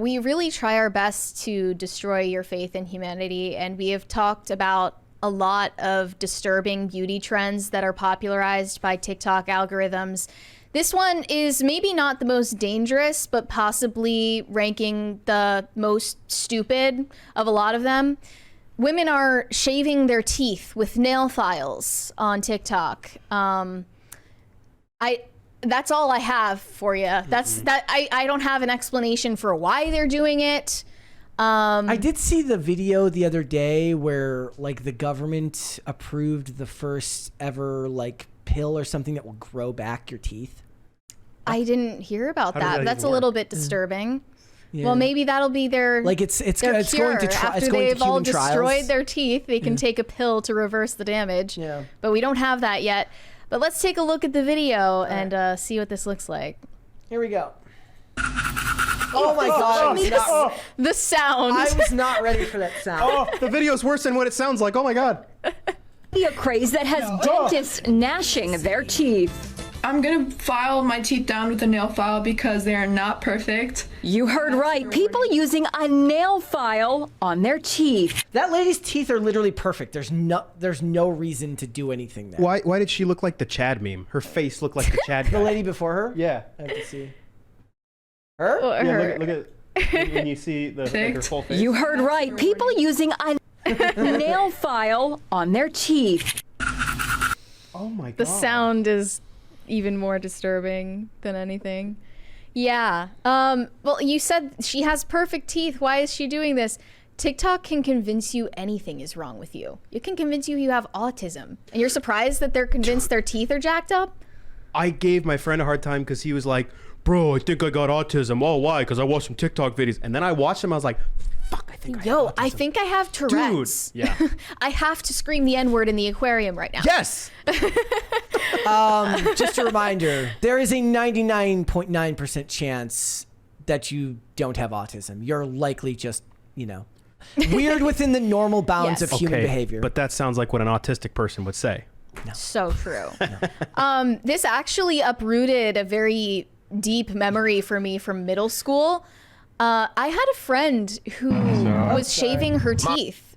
we really try our best to destroy your faith in humanity, and we have talked about a lot of disturbing beauty trends that are popularized by TikTok algorithms. This one is maybe not the most dangerous, but possibly ranking the most stupid of a lot of them. Women are shaving their teeth with nail files on TikTok. That's all I have for you. I don't have an explanation for why they're doing it. I did see the video the other day where like the government approved the first ever like pill or something that will grow back your teeth. I didn't hear about that. That's a little bit disturbing. Yeah. Well, maybe that'll be their like it's their going cure. to try After they've all destroyed their teeth, they can take a pill to reverse the damage. Yeah. But we don't have that yet. But let's take a look at the video and see what this looks like. Here we go. Oh my God. The sound. I was not ready for that sound. Oh, the video's worse than what it sounds like. Oh my God. A craze that has dentists gnashing their teeth. I'm gonna file my teeth down with a nail file because they are not perfect. You heard right. People using a nail file on their teeth. That lady's teeth are literally perfect. There's no reason to do anything there. Why did she look like the Chad meme? Her face looked like the Chad guy. The lady before her? Yeah. I can see. Her? Well, Yeah, look at when you see like her full face. You heard right. People using a nail file on their teeth. Oh my God. The sound is even more disturbing than anything. Yeah. Well, you said she has perfect teeth. Why is she doing this? TikTok can convince you anything is wrong with you. It can convince you have autism. And you're surprised that they're convinced their teeth are jacked up? I gave my friend a hard time because he was like, bro, I think I got autism. Oh, why? Because I watched some TikTok videos. And then I watched them. I was like, fuck, I think I have autism. I think I have Tourette's. Dude, yeah. I have to scream the N-word in the aquarium right now. Yes. Just a reminder, there is a 99.9% chance that you don't have autism. You're likely just, weird within the normal bounds Yes. of human behavior. But that sounds like what an autistic person would say. So true. This actually uprooted a very deep memory for me from middle school. I had a friend who was shaving her teeth.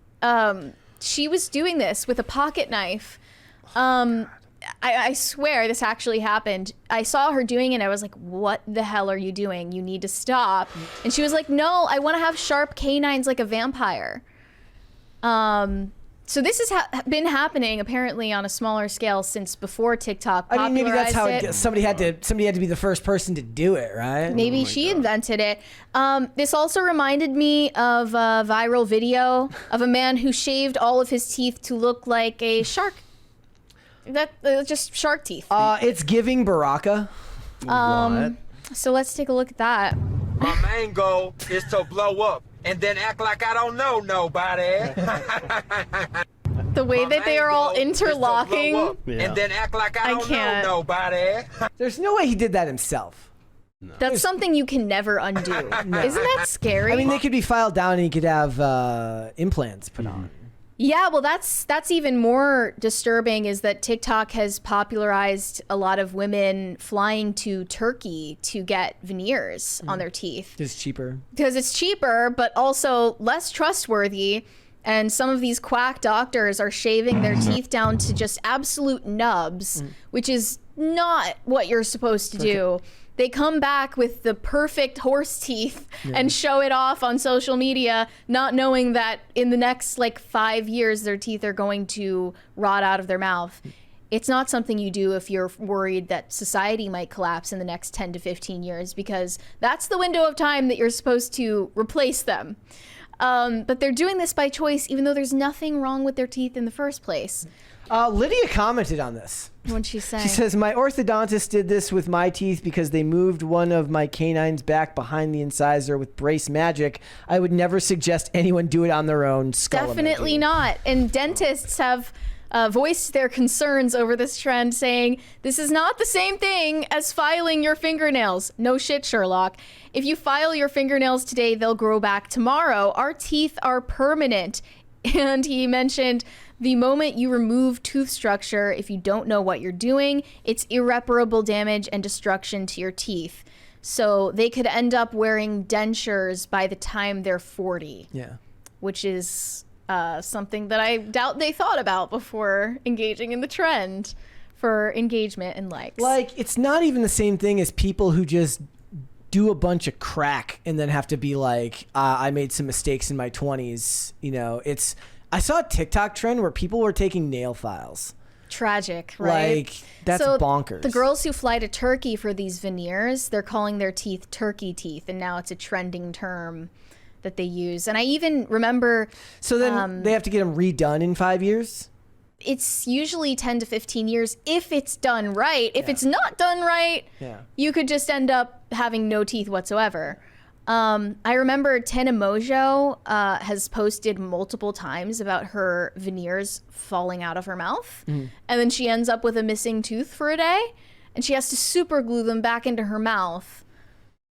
She was doing this with a pocket knife. I swear this actually happened. I saw her doing it and I was like, what the hell are you doing? You need to stop. And she was like, no, I want to have sharp canines like a vampire. So this has been happening apparently on a smaller scale since before TikTok popularized maybe that's how it. somebody had to be the first person to do it, right? Maybe she invented it. This also reminded me of a viral video of a man who shaved all of his teeth to look like a shark. Just shark teeth. It's giving Baraka. So let's take a look at that. My main goal is to blow up and then act like I don't know nobody. The way that they are all interlocking. And then act like I don't can't. know nobody. There's no way he did that himself. That's something you can never undo. Isn't that scary? I mean, they could be filed down and he could have implants put on. Yeah, well, that's even more disturbing is that TikTok has popularized a lot of women flying to Turkey to get veneers on their teeth. It's cheaper. Because it's cheaper, but also less trustworthy. And some of these quack doctors are shaving their teeth down to just absolute nubs, which is not what you're supposed to do. They come back with the perfect horse teeth and show it off on social media, not knowing that in the next 5 years, their teeth are going to rot out of their mouth. It's not something you do if you're worried that society might collapse in the next 10 to 15 years, because that's the window of time that you're supposed to replace them. But they're doing this by choice, even though there's nothing wrong with their teeth in the first place. Lydia commented on this. What'd she say? She says, my orthodontist did this with my teeth because they moved one of my canines back behind the incisor with brace magic. I would never suggest anyone do it on their own. Definitely not. And dentists have voiced their concerns over this trend, saying this is not the same thing as filing your fingernails. No shit, Sherlock. If you file your fingernails today, they'll grow back tomorrow. Our teeth are permanent. And he mentioned the moment you remove tooth structure, if you don't know what you're doing, it's irreparable damage and destruction to your teeth. so they could end up wearing dentures by the time they're 40. Yeah. Which is something that I doubt they thought about before engaging in the trend for engagement and likes. Like, it's not even the same thing as people who just do a bunch of crack and then have to be like, I made some mistakes in my 20s. You know, I saw a TikTok trend where people were taking nail files. Tragic, right? Like, that's so bonkers. The girls who fly to Turkey for these veneers, they're calling their teeth turkey teeth, and now it's a trending term that they use. And I even remember... So then they have to get them redone in 5 years? It's usually 10 to 15 years if it's done right. If it's not done right, you could just end up having no teeth whatsoever. I remember Tana Mojo has posted multiple times about her veneers falling out of her mouth. And then she ends up with a missing tooth for a day. And she has to super glue them back into her mouth,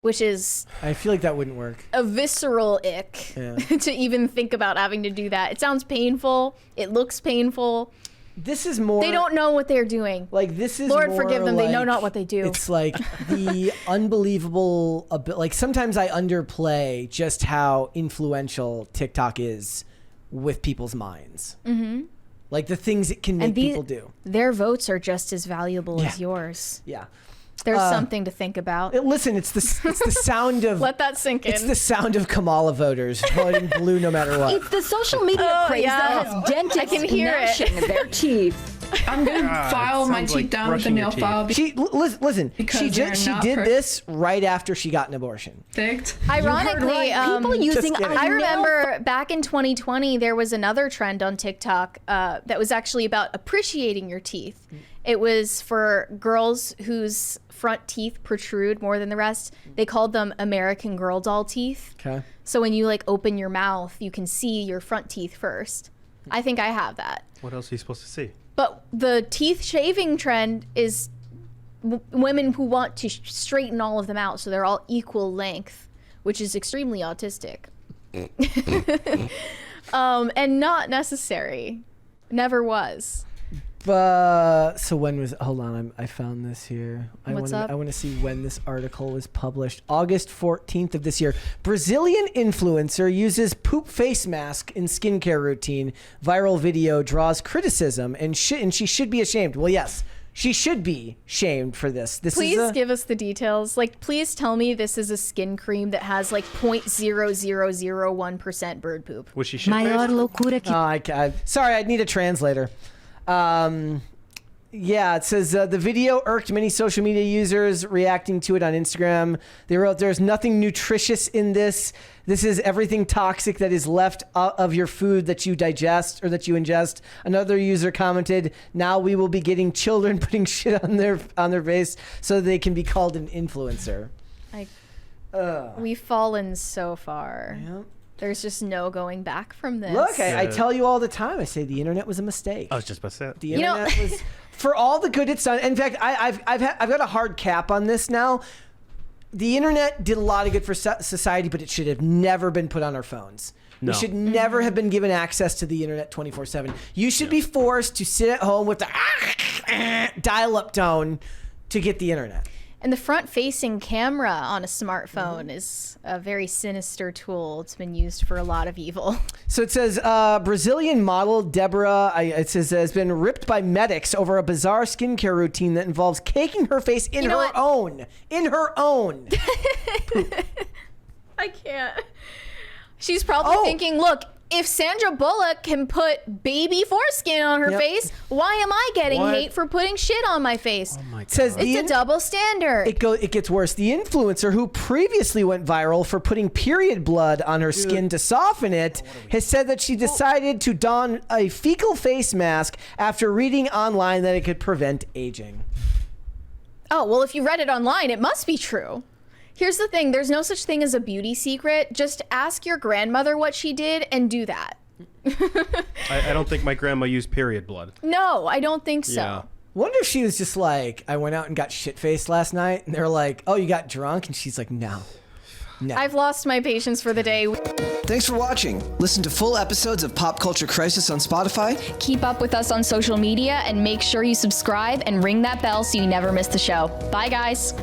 which is... I feel like that wouldn't work. A visceral ick to even think about having to do that. It sounds painful. It looks painful. This is more... They don't know what they're doing. Like, this is Lord more forgive them, like, they know not what they do. It's like the unbelievable... Like, sometimes I underplay just how influential TikTok is with people's minds. Mm-hmm. Like, the things it can make people do. Their votes are just as valuable as yours. Yeah. There's something to think about. Listen, it's the sound of... Let that sink in. It's the sound of Kamala voters voting blue no matter what. It's the social media craze that has dentists gnashing their teeth. I'm gonna file my sounds teeth like down with a brushing nail your file. Listen. Because She they're not did this right after she got an abortion. Perfect. Ironically, People using kidding. I remember back in 2020, there was another trend on TikTok that was actually about appreciating your teeth. It was for girls whose front teeth protrude more than the rest. They called them American Girl doll teeth. Okay. So when you like open your mouth, you can see your front teeth first. I think I have that. What else are you supposed to see? But the teeth shaving trend is women who want to straighten all of them out so they're all equal length, which is extremely autistic. And not necessary. Never was. So when was... Hold on, I found this here. What's up? I want to see when this article was published. August 14th of this year. Brazilian influencer uses poop face mask in skincare routine. Viral video draws criticism and she should be ashamed. Well, yes, she should be shamed for this. Please give us the details. Like, please tell me this is a skin cream that has like 0.0001% bird poop. Was she shit Maior loucura que Sorry, I'd need a translator. Yeah, it says the video irked many social media users reacting to it on Instagram. They wrote, "There's nothing nutritious in this. This is everything toxic that is left of your food that you digest or that you ingest." Another user commented, "Now we will be getting children putting shit on their face so they can be called an influencer." We've fallen so far. Yep. There's just no going back from this. Look, I tell you all the time. I say the internet was a mistake. I was just about to say that. The internet was, for all the good it's done. In fact, I've got a hard cap on this now. The internet did a lot of good for society, but it should have never been put on our phones. No. We should never have been given access to the internet 24/7. You should be forced to sit at home with the dial-up tone to get the internet. And the front-facing camera on a smartphone is a very sinister tool. It's been used for a lot of evil. So it says Brazilian model Deborah, it says, has been ripped by medics over a bizarre skincare routine that involves caking her face in her own. I can't. She's probably thinking, look, if Sandra Bullock can put baby foreskin on her face, why am I getting hate for putting shit on my face? Oh my God. Says it's a double standard. It gets worse. The influencer who previously went viral for putting period blood on her skin to soften it has said that she decided to don a fecal face mask after reading online that it could prevent aging. Oh, well, if you read it online, it must be true. Here's the thing. There's no such thing as a beauty secret. Just ask your grandmother what she did and do that. I don't think my grandma used period blood. No, I don't think so. Yeah. Wonder if she was just like, I went out and got shit-faced last night, and they're like, oh, you got drunk? And she's like, no. I've lost my patience for the day. Thanks for watching. Listen to full episodes of Pop Culture Crisis on Spotify. Keep up with us on social media and make sure you subscribe and ring that bell so you never miss the show. Bye, guys.